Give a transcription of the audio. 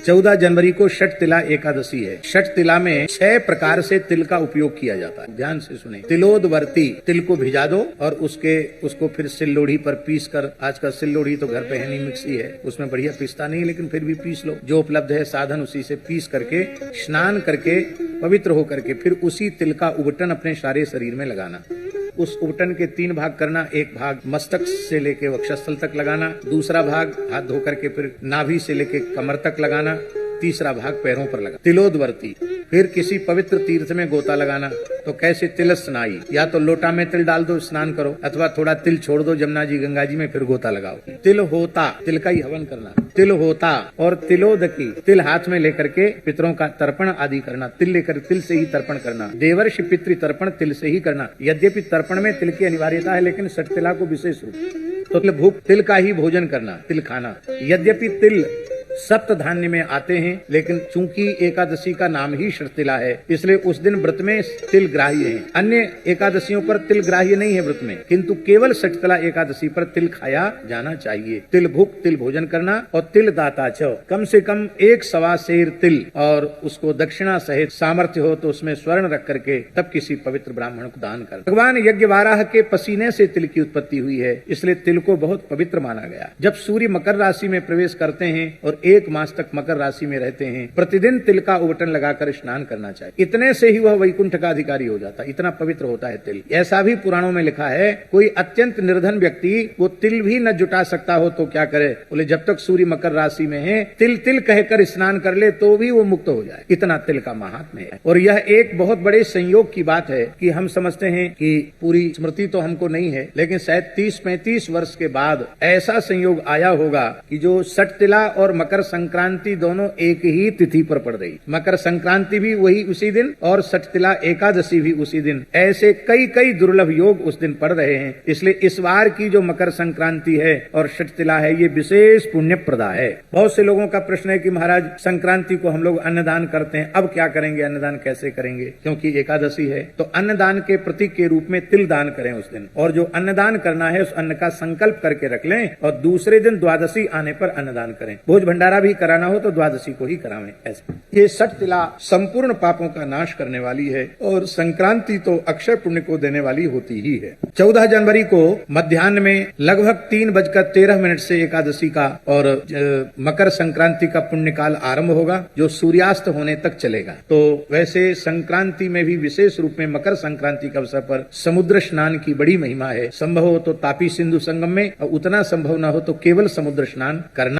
14 जनवरी को षट तिला एकादशी है। षट तिला में 6 प्रकार से तिल का उपयोग किया जाता है। ध्यान से सुने। तिलोदवर्ती, तिल को भिजा दो और उसको फिर सिल्लोढ़ी पर पीस कर, आजकल सिल्लोढ़ी तो घर पे है नहीं, मिक्सी है, उसमें बढ़िया पीसता नहीं, लेकिन फिर भी पीस लो, जो उपलब्ध है साधन उसी से पीस करके स्नान करके पवित्र होकर के फिर उसी तिल का उबटन अपने सारे शरीर में लगाना। उस उबटन के 3 भाग करना। एक भाग मस्तक से लेके वक्षस्थल तक लगाना, दूसरा भाग हाथ धो करके फिर नाभि से लेके कमर तक लगाना, तीसरा भाग पैरों पर लगा। तिलोदवर्ती। फिर किसी पवित्र तीर्थ में गोता लगाना। तो कैसे? तिल स्नाई, या तो लोटा में तिल डाल दो, स्नान करो, अथवा थोड़ा तिल छोड़ दो जमुना जी गंगा जी में, फिर गोता लगाओ। तिल होता, तिल का ही हवन करना। तिल होता और तिलोदकी, तिल हाथ में लेकर के पितरों का तर्पण आदि करना। तिल लेकर तिल से ही तर्पण करना। देवर्षि पितृ तर्पण तिल से ही करना। यद्यपि तर्पण में तिल की अनिवार्यता है, लेकिन षट तिला को विशेष रूप तो भूख तिल का ही भोजन करना, तिल खाना। यद्यपि तिल सप्त धान्य में आते हैं, लेकिन चूंकि एकादशी का नाम ही षट तिला है, इसलिए उस दिन व्रत में तिल ग्राह्य है। अन्य एकादशियों पर तिल ग्राह्य नहीं है व्रत में, किंतु केवल षट तिला एकादशी पर तिल खाया जाना चाहिए। तिल भुक, तिल भोजन करना। और तिल दाता च, कम से कम 1 सवा सेर तिल, और उसको दक्षिणा सहित सामर्थ्य हो तो उसमें स्वर्ण रख करके तब किसी पवित्र ब्राह्मण को दान कर। भगवान यज्ञवाराह के पसीने से तिल की उत्पत्ति हुई है, इसलिए तिल को बहुत पवित्र माना गया। जब सूर्य मकर राशि में प्रवेश करते हैं और 1 मास तक मकर राशि में रहते हैं, प्रतिदिन तिल का उबटन लगाकर स्नान करना चाहिए। इतने से ही वह वैकुंठ का अधिकारी हो जाता है, इतना पवित्र होता है तिल। ऐसा भी पुराणों में लिखा है, कोई अत्यंत निर्धन व्यक्ति वो तिल भी न जुटा सकता हो तो क्या करे? बोले जब तक सूर्य मकर राशि में है, तिल तिल कहकर स्नान कर ले तो भी वो मुक्त हो जाए। इतना तिल का महात्म्य है। और यह एक बहुत बड़े संयोग की बात है कि हम समझते हैं कि पूरी स्मृति तो हमको नहीं है, लेकिन शायद 30-35 वर्ष के बाद ऐसा संयोग आया होगा कि जो षट तिला और मकर संक्रांति दोनों एक ही तिथि पर पड़ गई। मकर संक्रांति भी वही उसी दिन और षट तिला एकादशी भी उसी दिन। ऐसे कई दुर्लभ योग उस दिन पड़ रहे हैं। इसलिए इस बार की जो मकर संक्रांति है और षट तिला है, ये विशेष पुण्य प्रदा है। बहुत से लोगों का प्रश्न है कि महाराज संक्रांति को हम लोग अन्नदान करते हैं, अब क्या करेंगे? अन्नदान कैसे करेंगे? क्योंकि एकादशी है। तो अन्नदान के प्रतीक के रूप में तिल दान करें उस दिन, और जो अन्नदान करना है उस अन्न का संकल्प करके रख लें, और दूसरे दिन द्वादशी आने पर अन्नदान करें। भोज भंडारा भी कराना हो तो द्वादशी को ही करावें। ऐसे ये षट तिला संपूर्ण पापों का नाश करने वाली है, और संक्रांति तो अक्षय पुण्य को देने वाली होती ही है। 14 जनवरी को मध्याह्न में लगभग 3:13 से एकादशी का और मकर संक्रांति का पुण्य काल आरंभ होगा, जो सूर्यास्त होने तक चलेगा। तो वैसे संक्रांति में भी विशेष रूप में मकर संक्रांति के अवसर पर समुद्र स्नान की बड़ी महिमा है। संभव हो तो तापी सिंधु संगम में, और उतना संभव न हो तो केवल समुद्र स्नान करना।